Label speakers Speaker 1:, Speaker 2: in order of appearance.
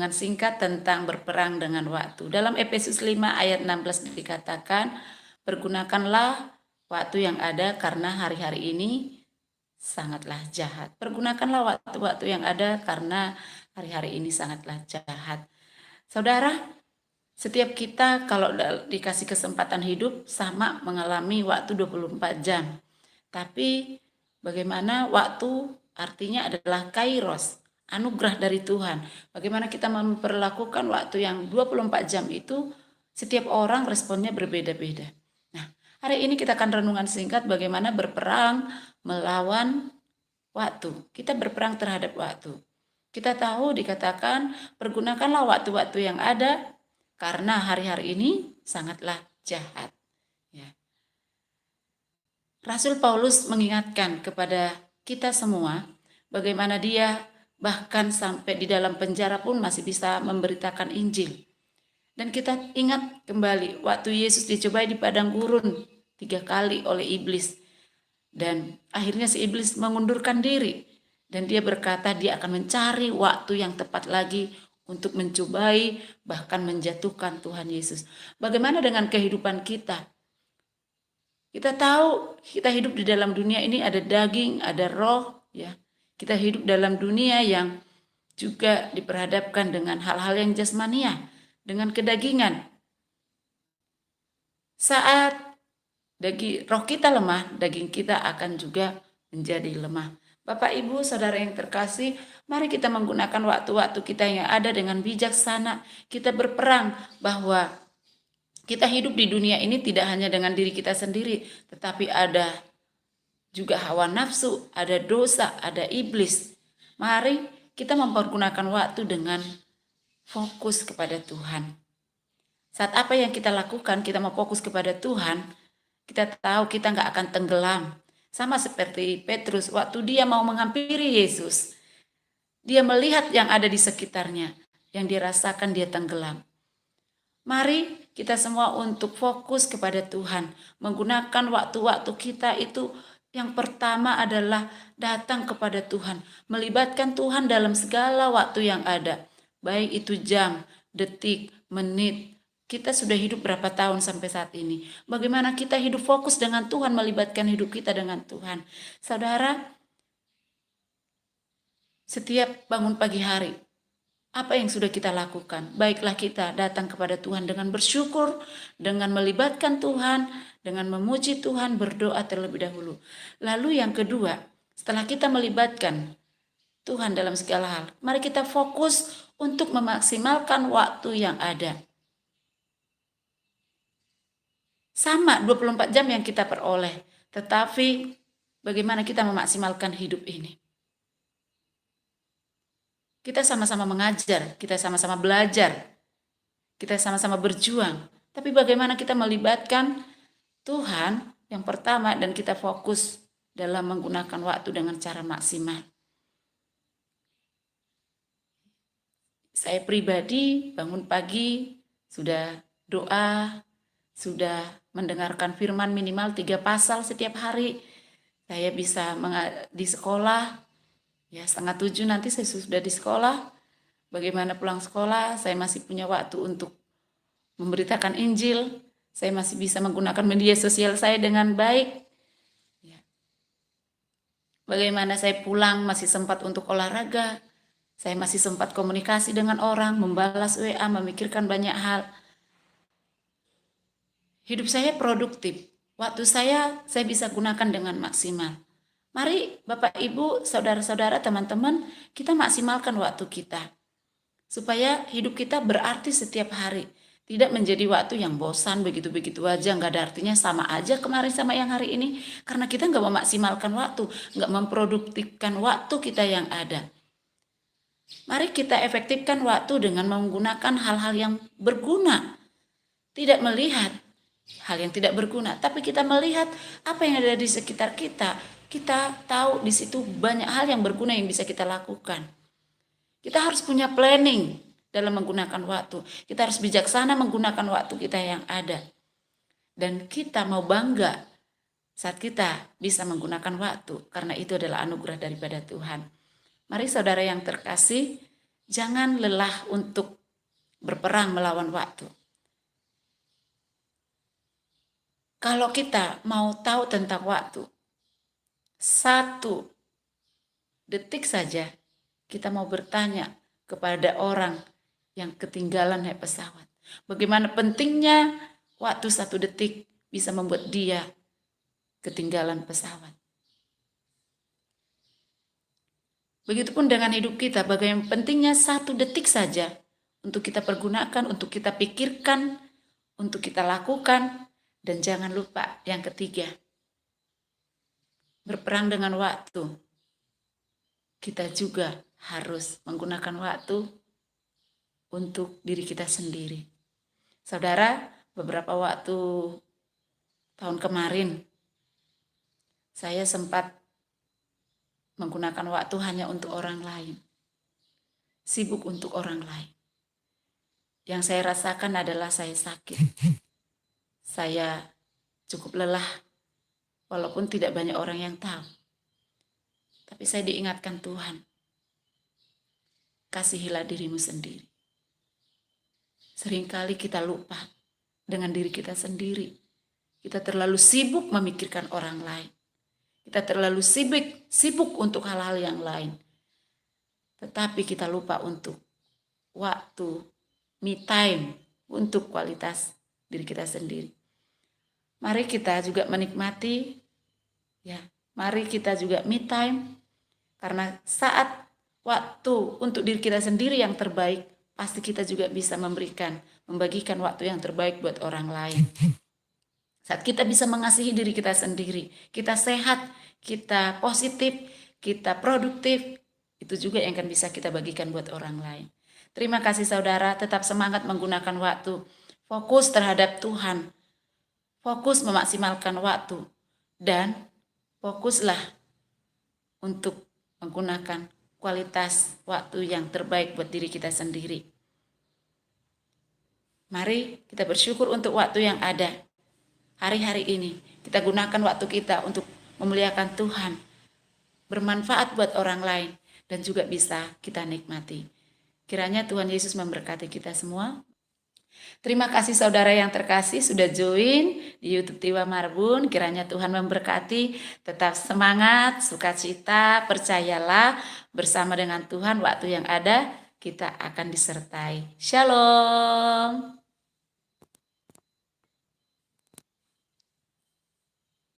Speaker 1: renungan singkat tentang berperang dengan waktu. Dalam Efesus 5 ayat 16 dikatakan, pergunakanlah waktu yang ada karena hari-hari ini sangatlah jahat. Pergunakanlah waktu-waktu yang ada karena hari-hari ini sangatlah jahat. Saudara, setiap kita kalau dikasih kesempatan hidup sama mengalami waktu 24 jam. Tapi bagaimana waktu artinya adalah kairos, anugerah dari Tuhan. Bagaimana kita memperlakukan waktu yang 24 jam itu, setiap orang responnya berbeda-beda. Nah, hari ini kita akan renungan singkat bagaimana berperang melawan waktu. Kita berperang terhadap waktu. Kita tahu dikatakan pergunakanlah waktu-waktu yang ada karena hari-hari ini sangatlah jahat. Ya. Rasul Paulus mengingatkan kepada kita semua bagaimana dia bahkan sampai di dalam penjara pun masih bisa memberitakan Injil. Dan kita ingat kembali waktu Yesus dicobai di padang gurun 3 kali oleh iblis. Dan akhirnya si iblis mengundurkan diri. Dan dia berkata dia akan mencari waktu yang tepat lagi untuk mencobai bahkan menjatuhkan Tuhan Yesus. Bagaimana dengan kehidupan kita? Kita tahu kita hidup di dalam dunia ini ada daging, ada roh, ya. Kita hidup dalam dunia yang juga diperhadapkan dengan hal-hal yang jasmania, dengan kedagingan. Saat roh kita lemah, daging kita akan juga menjadi lemah. Bapak, Ibu, Saudara yang terkasih, mari kita menggunakan waktu-waktu kita yang ada dengan bijaksana. Kita berperang bahwa kita hidup di dunia ini tidak hanya dengan diri kita sendiri, tetapi ada juga hawa nafsu, ada dosa, ada iblis. Mari kita mempergunakan waktu dengan fokus kepada Tuhan. Saat apa yang kita lakukan, kita mau fokus kepada Tuhan, kita tahu kita nggak akan tenggelam. Sama seperti Petrus, waktu dia mau menghampiri Yesus, dia melihat yang ada di sekitarnya, yang dirasakan dia tenggelam. Mari kita semua untuk fokus kepada Tuhan, menggunakan waktu-waktu kita itu yang pertama adalah datang kepada Tuhan, melibatkan Tuhan dalam segala waktu yang ada, baik itu jam, detik, menit. Kita sudah hidup berapa tahun sampai saat ini? Bagaimana kita hidup fokus dengan Tuhan, melibatkan hidup kita dengan Tuhan? Saudara, setiap bangun pagi hari, apa yang sudah kita lakukan? Baiklah kita datang kepada Tuhan dengan bersyukur, dengan melibatkan Tuhan, dengan memuji Tuhan, berdoa terlebih dahulu. Lalu yang kedua, setelah kita melibatkan Tuhan dalam segala hal, mari kita fokus untuk memaksimalkan waktu yang ada. Sama 24 jam yang kita peroleh, tetapi bagaimana kita memaksimalkan hidup ini? Kita sama-sama mengajar, kita sama-sama belajar, kita sama-sama berjuang. Tapi bagaimana kita melibatkan Tuhan yang pertama dan kita fokus dalam menggunakan waktu dengan cara maksimal. Saya pribadi bangun pagi, sudah doa, sudah mendengarkan firman minimal 3 pasal setiap hari. Saya bisa di sekolah, ya 6:30 nanti saya sudah di sekolah. Bagaimana pulang sekolah, saya masih punya waktu untuk memberitakan Injil. Saya masih bisa menggunakan media sosial saya dengan baik. Ya. Bagaimana saya pulang masih sempat untuk olahraga. Saya masih sempat komunikasi dengan orang, membalas WA, memikirkan banyak hal. Hidup saya produktif. Waktu saya bisa gunakan dengan maksimal. Mari Bapak, Ibu, Saudara-saudara, teman-teman, kita maksimalkan waktu kita. Supaya hidup kita berarti setiap hari. Tidak menjadi waktu yang bosan begitu-begitu aja, nggak ada artinya, sama aja kemarin sama yang hari ini. Karena kita nggak memaksimalkan waktu, nggak memproduktifkan waktu kita yang ada. Mari kita efektifkan waktu dengan menggunakan hal-hal yang berguna. Tidak melihat hal yang tidak berguna, tapi kita melihat apa yang ada di sekitar kita. Kita tahu di situ banyak hal yang berguna yang bisa kita lakukan. Kita harus punya planning dalam menggunakan waktu. Kita harus bijaksana menggunakan waktu kita yang ada. Dan kita mau bangga saat kita bisa menggunakan waktu, karena itu adalah anugerah daripada Tuhan. Mari saudara yang terkasih, Jangan lelah untuk berperang melawan waktu. Kalau kita mau tahu tentang waktu, 1 detik saja kita mau bertanya kepada orang yang ketinggalan naik pesawat. Bagaimana pentingnya waktu 1 detik bisa membuat dia ketinggalan pesawat. Begitupun dengan hidup kita, bagaimana pentingnya 1 detik saja untuk kita pergunakan, untuk kita pikirkan, untuk kita lakukan. Dan jangan lupa yang ketiga, berperang dengan waktu. Kita juga harus menggunakan waktu untuk diri kita sendiri. Saudara, beberapa waktu tahun kemarin, saya sempat menggunakan waktu hanya untuk orang lain. Sibuk untuk orang lain. Yang saya rasakan adalah saya sakit. Saya cukup lelah, walaupun tidak banyak orang yang tahu. Tapi saya diingatkan Tuhan, kasihilah dirimu sendiri. Seringkali kita lupa dengan diri kita sendiri. Kita terlalu sibuk memikirkan orang lain. Kita terlalu sibuk untuk hal-hal yang lain. Tetapi kita lupa untuk waktu, me time, untuk kualitas diri kita sendiri. Mari kita juga menikmati, mari kita juga me time. Karena saat waktu untuk diri kita sendiri yang terbaik, pasti kita juga bisa membagikan waktu yang terbaik buat orang lain. Saat kita bisa mengasihi diri kita sendiri, kita sehat, kita positif, kita produktif, itu juga yang akan bisa kita bagikan buat orang lain. Terima kasih saudara, tetap semangat menggunakan waktu. Fokus terhadap Tuhan, fokus memaksimalkan waktu, dan fokuslah untuk menggunakan kualitas waktu yang terbaik buat diri kita sendiri. Mari kita bersyukur untuk waktu yang ada. Hari-hari ini kita gunakan waktu kita untuk memuliakan Tuhan, bermanfaat buat orang lain, dan juga bisa kita nikmati. Kiranya Tuhan Yesus memberkati kita semua. Terima kasih saudara yang terkasih sudah join di YouTube Tiwa Marbun. Kiranya Tuhan memberkati. Tetap semangat, sukacita, percayalah bersama dengan Tuhan waktu yang ada kita akan disertai. Shalom.